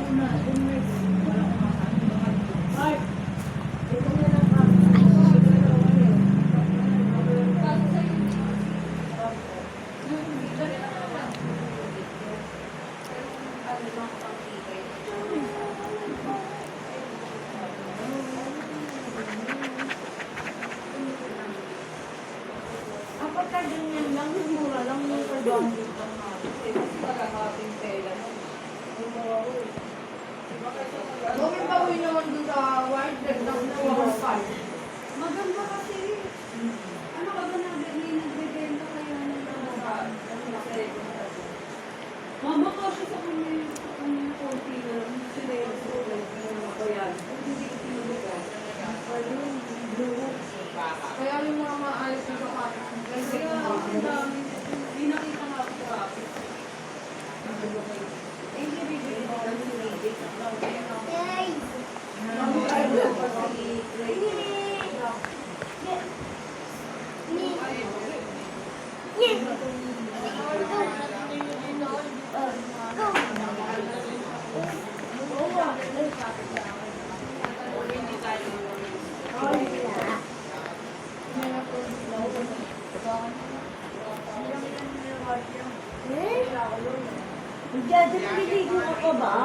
Pagka ganyan lang, mura lang yung pagawang dito natin. Pagkakating tela mo. Bakit bawi naman doon sa white red lang na wawan. Maganda kasi. Ano ka ba nagbibenta kaya ng mama kasi sa kanya yung konti na lang. Sila yung yan. Hindi tinubigay. Kaya yung mga maalis na sa kapit. Kaya ang dami. Hindi nakita nga ako sa kapit. Hindi bibigay ko lang si Lady. Yay! Diyan, naliligo ka ba?